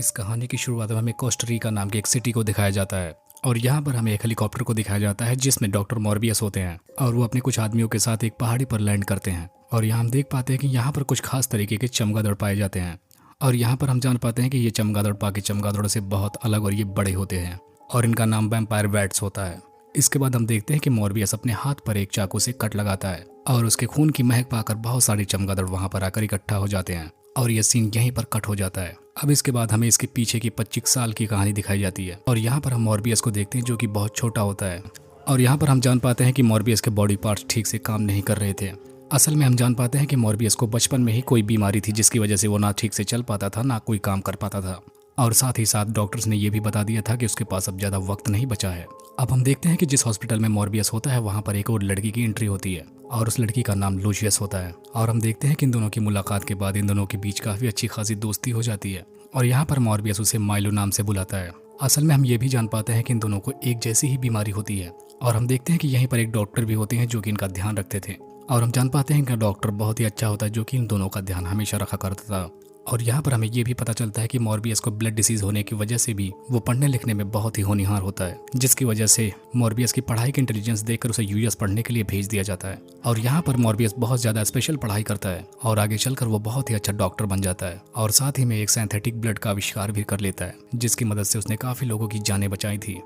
इस कहानी की शुरुआत में हमें कोस्टा नाम की एक सिटी को दिखाया जाता है और यहाँ पर हमें एक हेलीकॉप्टर को दिखाया जाता है जिसमें डॉक्टर मॉर्बियस होते हैं और वो अपने कुछ आदमियों के साथ एक पहाड़ी पर लैंड करते हैं। और यहाँ हम देख पाते हैं कि यहाँ पर कुछ खास तरीके के चमगादड़ पाए जाते हैं और यहाँ पर हम जान पाते हैं कि ये चमगादड़ बाकी चमगादड़ों से बहुत अलग और ये बड़े होते हैं और इनका नाम वैम्पायर बैट्स होता है। इसके बाद हम देखते हैं कि मॉर्बियस अपने हाथ पर एक चाकू से कट लगाता है और उसके खून की महक पाकर बहुत सारी चमगादड़ वहां पर आकर इकट्ठा हो जाते हैं और यह सीन यहीं पर कट हो जाता है। अब इसके बाद हमें इसके पीछे की 25 साल की कहानी दिखाई जाती है और यहाँ पर हम मॉर्बियस को देखते हैं जो कि बहुत छोटा होता है और यहाँ पर हम जान पाते हैं कि मॉर्बियस के बॉडी पार्ट्स ठीक से काम नहीं कर रहे थे। असल में हम जान पाते हैं कि मॉर्बियस को बचपन में ही कोई बीमारी थी जिसकी वजह से वो ना ठीक से चल पाता था ना कोई काम कर पाता था और साथ ही साथ डॉक्टर्स ने यह भी बता दिया था कि उसके पास अब ज्यादा वक्त नहीं बचा है। अब हम देखते हैं कि जिस हॉस्पिटल में मॉर्बियस होता है वहां पर एक और लड़की की एंट्री होती है और उस लड़की का नाम लूशियस होता है और हम देखते हैं कि इन दोनों की मुलाकात के बाद इन दोनों के बीच काफी अच्छी खासी दोस्ती हो जाती है और यहाँ पर मॉर्बियस उसे माइलो नाम से बुलाता है। असल में हम ये भी जान पाते हैं कि इन दोनों को एक जैसी ही बीमारी होती है और हम देखते हैं कि यहीं पर एक डॉक्टर भी होते हैं जो कि इनका ध्यान रखते थे और हम जान पाते हैं इनका डॉक्टर बहुत ही अच्छा होता है जो कि इन दोनों का ध्यान हमेशा रखा करता था। और यहाँ पर हमें ये भी पता चलता है कि मॉर्बियस को ब्लड डिसीज होने की वजह से भी वो पढ़ने लिखने में बहुत ही होनहार होता है जिसकी वजह से मॉर्बियस की पढ़ाई की इंटेलिजेंस देखकर उसे यूएस पढ़ने के लिए भेज दिया जाता है और यहाँ पर मॉर्बियस बहुत ज्यादा स्पेशल पढ़ाई करता है और आगे चलकर वो बहुत ही अच्छा डॉक्टर बन जाता है और साथ ही में एक सिंथेटिक ब्लड का आविष्कार भी कर लेता है जिसकी मदद से उसने काफी लोगों की जानें बचाई थी।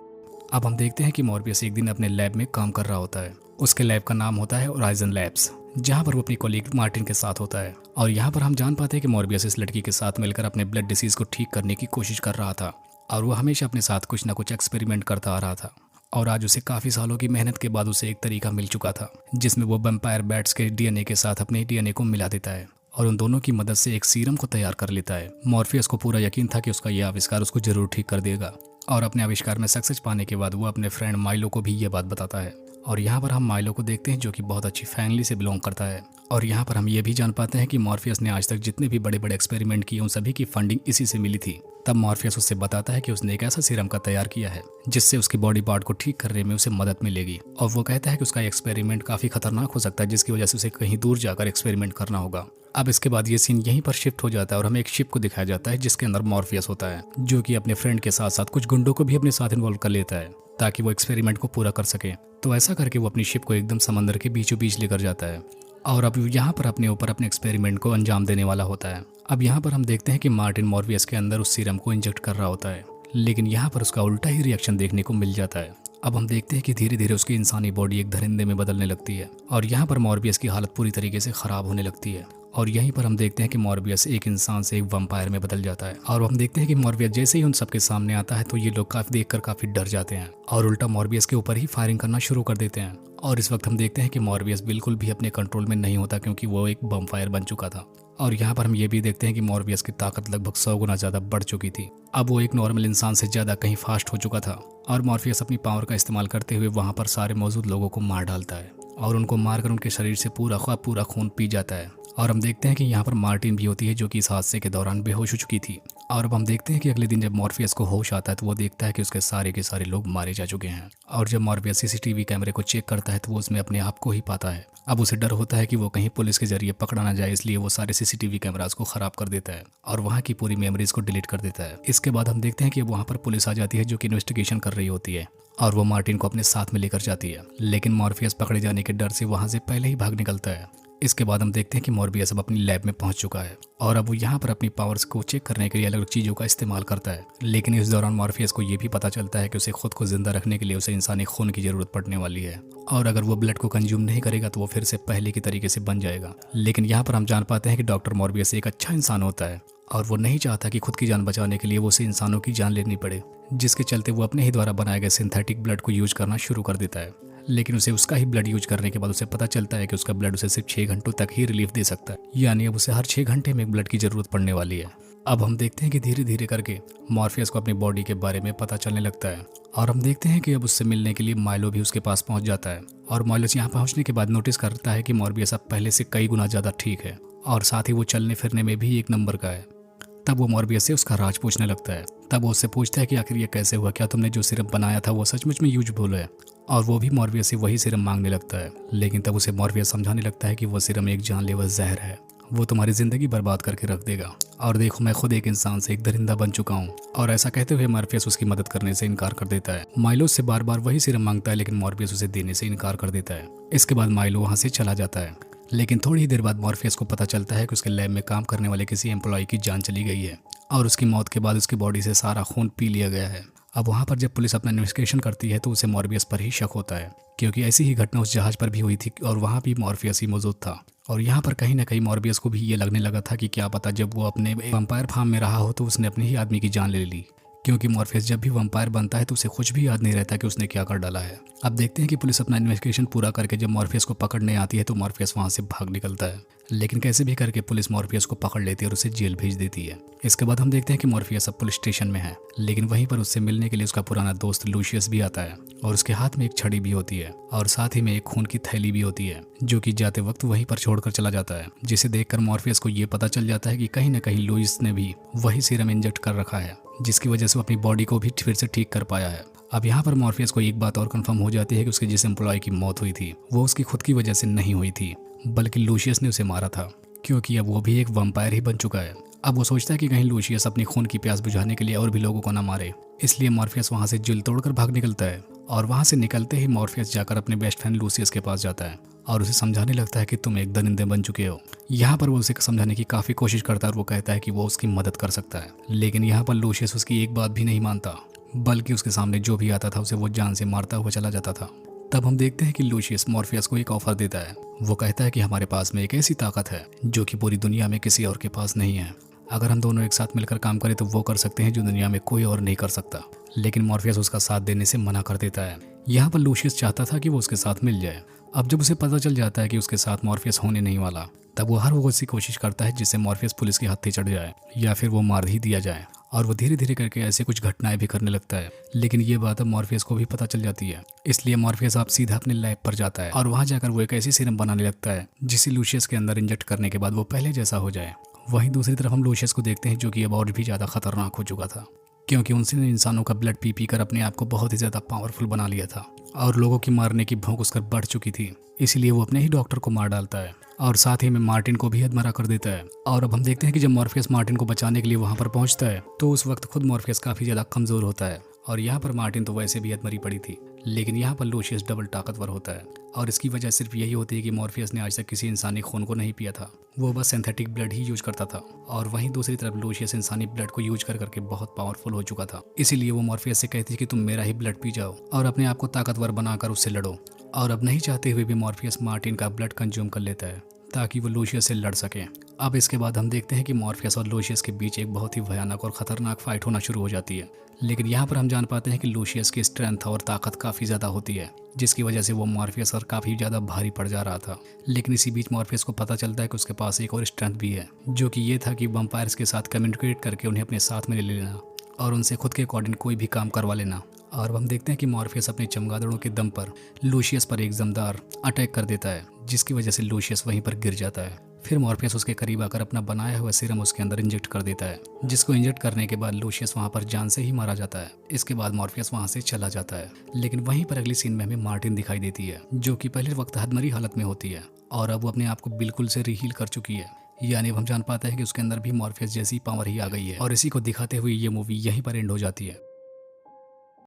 अब हम देखते हैं कि मॉर्बियस एक दिन अपने लैब में काम कर रहा होता है। उसके लैब का नाम होता है होराइजन लैब्स जहाँ पर वो अपनी कोलीग मार्टिन के साथ होता है और यहाँ पर हम जान पाते हैं कि मॉर्बियस इस लड़की के साथ मिलकर अपने ब्लड डिसीज को ठीक करने की कोशिश कर रहा था और वो हमेशा अपने साथ कुछ ना कुछ एक्सपेरिमेंट करता आ रहा था और आज उसे काफी सालों की मेहनत के बाद उसे एक तरीका मिल चुका था जिसमें वो वैम्पायर बैट्स के डीएनए के साथ अपने डीएनए को मिला देता है और उन दोनों की मदद से एक सीरम को तैयार कर लेता है। मॉर्फियस को पूरा यकीन था कि उसका यह आविष्कार उसको जरूर ठीक कर देगा और अपने आविष्कार में सक्सेस पाने के बाद वो अपने फ्रेंड माइलो को भी ये बात बताता है और यहाँ पर हम माइलो को देखते हैं जो कि बहुत अच्छी फैमिली से बिलोंग करता है और यहाँ पर हम ये भी जान पाते हैं कि मॉर्फियस ने आज तक जितने भी बड़े बड़े एक्सपेरिमेंट किए उन सभी की फंडिंग इसी से मिली थी। तब मॉर्फियस उससे बताता है कि उसने एक ऐसा सीरम का तैयार किया है जिससे उसकी बॉडी पार्ट को ठीक करने में उसे मदद मिलेगी और वो कहता है कि उसका एक्सपेरिमेंट काफी खतरनाक हो सकता है जिसकी वजह से उसे कहीं दूर जाकर एक्सपेरिमेंट करना होगा। अब इसके बाद ये सीन यहीं पर शिफ्ट हो जाता है और हमें एक शिप को दिखाया जाता है जिसके अंदर मॉर्फियस होता है जो कि अपने फ्रेंड के साथ साथ कुछ गुंडों को भी अपने साथ इन्वॉल्व कर लेता है ताकि वो एक्सपेरिमेंट को पूरा कर सके। तो ऐसा करके वो अपनी शिप को एकदम समंदर के बीचों बीच लेकर जाता है और अब यहाँ पर अपने ऊपर अपने एक्सपेरिमेंट को अंजाम देने वाला होता है। अब यहाँ पर हम देखते हैं कि मार्टिन मॉर्बियस के अंदर उस सीरम को इंजेक्ट कर रहा होता है लेकिन यहाँ पर उसका उल्टा ही रिएक्शन देखने को मिल जाता है। अब हम देखते हैं कि धीरे धीरे उसकी इंसानी बॉडी एक दरिंदे में बदलने लगती है और यहाँ पर मॉर्बियस की हालत पूरी तरीके से खराब होने लगती है और यहीं पर हम देखते हैं कि मॉर्बियस एक इंसान से एक वैम्पायर में बदल जाता है और हम देखते हैं कि मॉर्बियस जैसे ही उन सबके सामने आता है तो ये लोग काफी देखकर काफी डर जाते हैं और उल्टा मॉर्बियस के ऊपर ही फायरिंग करना शुरू कर देते हैं और इस वक्त हम देखते हैं कि मॉर्बियस बिल्कुल भी अपने कंट्रोल में नहीं होता क्योंकि वो एक बमफायर बन चुका था। और यहाँ पर हम ये भी देखते हैं कि मॉर्बियस की ताकत लगभग 100 गुना ज्यादा बढ़ चुकी थी। अब वो एक नॉर्मल इंसान से ज्यादा कहीं फास्ट हो चुका था और मॉर्फियस अपनी पावर का इस्तेमाल करते हुए वहां पर सारे मौजूद लोगों को मार डालता है और उनको मारकर उनके शरीर से पूरा खून पी जाता है। और हम देखते हैं कि यहाँ पर मार्टिन भी होती है जो कि इस हादसे के दौरान बेहोश हो चुकी थी। और अब हम देखते हैं कि अगले दिन जब मॉर्फियस को होश आता है तो वो देखता है कि उसके सारे के सारे लोग मारे जा चुके हैं और जब मॉर्फियस सीसीटीवी कैमरे को चेक करता है तो वो उसमें अपने आप को ही पाता है। अब उसे डर होता है कि वो कहीं पुलिस के जरिए पकड़ा ना जाए इसलिए वो सारे सीसीटीवी कैमरास को खराब कर देता है और वहाँ की पूरी मेमोरीज को डिलीट कर देता है। इसके बाद हम देखते हैं कि वहाँ पर पुलिस आ जाती है जो कि इन्वेस्टिगेशन कर रही होती है और वो मार्टिन को अपने साथ में लेकर जाती है लेकिन मॉर्फियस पकड़े जाने के डर से वहाँ से पहले ही भाग निकलता है। इसके बाद हम देखते हैं कि मॉर्बियस अब अपनी लैब में पहुंच चुका है और अब वो यहाँ पर अपनी पावर्स को चेक करने के लिए अलग अलग चीज़ों का इस्तेमाल करता है लेकिन इस दौरान मॉर्फियस को ये भी पता चलता है कि उसे खुद को जिंदा रखने के लिए उसे इंसानी खून की जरूरत पड़ने वाली है और अगर वो ब्लड को कंज्यूम नहीं करेगा तो वो फिर से पहले की तरीके से बन जाएगा। लेकिन यहाँ पर हम जान पाते हैं कि डॉक्टर मॉर्बियस एक अच्छा इंसान होता है और वो नहीं चाहता कि खुद की जान बचाने के लिए वो उसे इंसानों की जान लेनी पड़े जिसके चलते वो अपने ही द्वारा बनाए गए सिंथेटिक ब्लड को यूज करना शुरू कर देता है। लेकिन उसे उसका ही ब्लड यूज करने के बाद उसे पता चलता है कि उसका ब्लड उसे सिर्फ 6 घंटों तक ही रिलीफ दे सकता है यानी अब उसे हर 6 घंटे में ब्लड की जरूरत पड़ने वाली है। अब हम देखते हैं कि धीरे धीरे करके मॉर्फियस को अपनी बॉडी के बारे में पता चलने लगता है और हम देखते हैं कि अब उससे मिलने के लिए माइलो भी उसके पास पहुंच जाता है और माइलो यहाँ पहुंचने के बाद नोटिस करता है कि मॉर्बियस अब पहले से कई गुना ज्यादा ठीक है और साथ ही वो चलने फिरने में भी एक नंबर का है। तब वो मॉर्बियस से उसका राज पूछने लगता है। तब वो उससे पूछता है कि आखिर ये कैसे हुआ, क्या तुमने जो सिरप बनाया था वो सचमुच में यूजफुल है। और वो भी मॉर्बियस से वही सिरम मांगने लगता है लेकिन तब उसे मॉर्बियस समझाने लगता है कि वो सिरम एक जानलेवा जहर है वो तुम्हारी ज़िंदगी बर्बाद करके रख देगा। और देखो, मैं खुद एक इंसान से एक दरिंदा बन चुका हूँ। और ऐसा कहते हुए मॉर्फियस उसकी मदद करने से इनकार कर देता है। माइलो उससे बार बार वही सीरम मांगता है, लेकिन मॉर्फियस उसे देने से इनकार कर देता है। इसके बाद माइलो वहाँ से चला जाता है। लेकिन थोड़ी ही देर बाद मॉर्फियस को पता चलता है कि उसके लैब में काम करने वाले किसी एम्प्लॉय की जान चली गई है और उसकी मौत के बाद उसकी बॉडी से सारा खून पी लिया गया है। अब वहाँ पर जब पुलिस अपना इन्वेस्टिगेशन करती है तो उसे मॉर्फियस पर ही शक होता है, क्योंकि ऐसी ही घटना उस जहाज पर भी हुई थी और वहाँ भी मॉर्फियस ही मौजूद था। और यहाँ पर कहीं ना कहीं मॉर्बियस को भी ये लगने लगा था कि क्या पता जब वो अपने वंपायर फार्म में रहा हो तो उसने अपने ही आदमी की जान ले ली, क्योंकि मॉर्फियस जब भी वंपायर बनता है तो उसे कुछ भी याद नहीं रहता कि उसने क्या कर डाला है। अब देखते हैं कि पुलिस अपना इन्वेस्टिगेशन पूरा करके जब मॉर्फियस को पकड़ने आती है तो मॉर्फियस वहाँ से भाग निकलता है, लेकिन कैसे भी करके पुलिस मॉर्फियस को पकड़ लेती है और उसे जेल भेज देती है। इसके बाद हम देखते हैं कि मॉर्फियस अब पुलिस स्टेशन में है, लेकिन वहीं पर उससे मिलने के लिए उसका पुराना दोस्त लूशियस भी आता है और उसके हाथ में एक छड़ी भी होती है और साथ ही में एक खून की थैली भी होती है, जो कि जाते वक्त वहीं पर छोड़कर चला जाता है, जिसे देखकर मॉर्फियस को ये पता चल जाता है कि कहीं ना कहीं लुइस ने भी वही सीरम इंजेक्ट कर रखा है, जिसकी वजह से वो अपनी बॉडी को भी फिर से ठीक कर पाया है। अब यहाँ पर मॉर्फियस को एक बात और कंफर्म हो जाती है कि उसके जिस एम्प्लॉय की मौत हुई थी वो उसकी खुद की वजह से नहीं हुई थी, बल्कि लूशियस ने उसे मारा था, क्योंकि अब वो भी एक वंपायर ही बन चुका है। अब वो सोचता है कि कहीं लूशियस अपनी खून की प्यास बुझाने के लिए और भी लोगों को ना मारे, इसलिए मॉर्फियस वहाँ से जुल तोड़कर भाग निकलता है। और वहाँ से निकलते ही मॉर्फियस जाकर अपने बेस्ट फ्रेंड लूसियस के पास जाता है और उसे समझाने लगता है कि तुम एक दरिंदे बन चुके हो। यहाँ पर वो उसे समझाने की काफ़ी कोशिश करता है और वो कहता है कि वो उसकी मदद कर सकता है, लेकिन यहाँ पर लूशियस उसकी एक बात भी नहीं मानता, बल्कि उसके सामने जो भी आता था उसे वो जान से मारता हुआ चला जाता था। तब हम देखते हैं कि लूशियस मॉर्फियस को एक ऑफर देता है। वो कहता है कि हमारे पास में एक ऐसी ताकत है जो कि पूरी दुनिया में किसी और के पास नहीं है। अगर हम दोनों एक साथ मिलकर काम करें तो वो कर सकते हैं जो दुनिया में कोई और नहीं कर सकता। लेकिन मॉर्फियस उसका साथ देने से मना कर देता है। यहाँ पर लूशियस चाहता था कि वो उसके साथ मिल जाए। अब जब उसे पता चल जाता है कि उसके साथ मॉर्फियस होने नहीं वाला, तब वो हर वो ऐसी कोशिश करता है जिससे मॉर्फियस पुलिस के हत्थे चढ़ जाए या फिर वो मार ही दिया जाए। और वो धीरे धीरे करके ऐसे कुछ घटनाएं भी करने लगता है, लेकिन ये बात अब मॉर्फियस को भी पता चल जाती है। इसलिए मॉर्फियस आप सीधा अपने लैब पर जाता है और वहाँ जाकर वो एक ऐसी सीरम बनाने लगता है जिसे लूशियस के अंदर इंजेक्ट करने के बाद वो पहले जैसा हो जाए। वहीं दूसरी तरफ हम लूशियस को देखते हैं, जो कि अब और भी ज़्यादा खतरनाक हो चुका था, क्योंकि उनसे इंसानों का ब्लड पी पी कर अपने आप को बहुत ही ज़्यादा पावरफुल बना लिया था और लोगों की मारने की भूख उसकर बढ़ चुकी थी। इसीलिए वो अपने ही डॉक्टर को मार डालता है और साथ ही में मार्टिन को भी अधमरा कर देता है। और अब हम देखते हैं कि जब मॉर्फियस मार्टिन को बचाने के लिए वहाँ पर पहुँचता है तो उस वक्त खुद मॉर्फियस काफ़ी ज़्यादा कमज़ोर होता है और यहाँ पर मार्टिन तो वैसे भी अधमरी पड़ी थी, लेकिन यहाँ पर लूशियस डबल ताकतवर होता है। और इसकी वजह सिर्फ यही होती है कि मॉर्फियस ने आज तक किसी इंसानी खून को नहीं पिया था, वो बस सिंथेटिक ब्लड ही यूज करता था। और वहीं दूसरी तरफ लूशियस इंसानी ब्लड को यूज कर करके बहुत पावरफुल हो चुका था। इसीलिए वो मॉर्फियस से कहती है कि तुम मेरा ही ब्लड पी जाओ और अपने आप को ताकतवर बनाकर उससे लड़ो। और अब नहीं चाहते हुए भी मॉर्फियस मार्टिन का ब्लड कंज्यूम कर लेता है ताकि वो लूशियस से लड़ सके। अब इसके बाद हम देखते हैं कि मॉर्फियस और लूशियस के बीच एक बहुत ही भयानक और खतरनाक फाइट होना शुरू हो जाती है। लेकिन यहाँ पर हम जान पाते हैं कि लूशियस की स्ट्रेंथ और ताकत काफ़ी ज़्यादा होती है, जिसकी वजह से वो मॉर्फियस और काफ़ी ज़्यादा भारी पड़ जा रहा था। लेकिन इसी बीच मॉर्फियस को पता चलता है कि उसके पास एक और स्ट्रेंथ भी है, जो कि ये था कि वंपायर्स के साथ कम्युनिकेट करके उन्हें अपने साथ में ले लेना और उनसे खुद के अकॉर्डिंग कोई भी काम करवा लेना। और हम देखते हैं कि मॉर्फियस अपने चमगादड़ों के दम पर लूशियस पर एक दमदार अटैक कर देता है, जिसकी वजह से लूशियस वहीं पर गिर जाता है। फिर मॉर्फियस उसके करीब आकर अपना बनाया हुआ सीरम उसके अंदर इंजेक्ट कर देता है, जिसको इंजेक्ट करने के बाद लूशियस वहां पर जान से ही मारा जाता है। इसके बाद मॉर्फियस वहां से चला जाता है। लेकिन वहीं पर अगली सीन में हमें मार्टिन दिखाई देती है, जो कि पहले वक्त हदमरी हालत में होती है और अब वो अपने आप को बिल्कुल से रीहील कर चुकी है। यानी हम जान पाते हैं कि उसके अंदर भी मॉर्फियस जैसी पावर ही आ गई है। और इसी को दिखाते हुए ये मूवी यहीं पर एंड हो जाती है।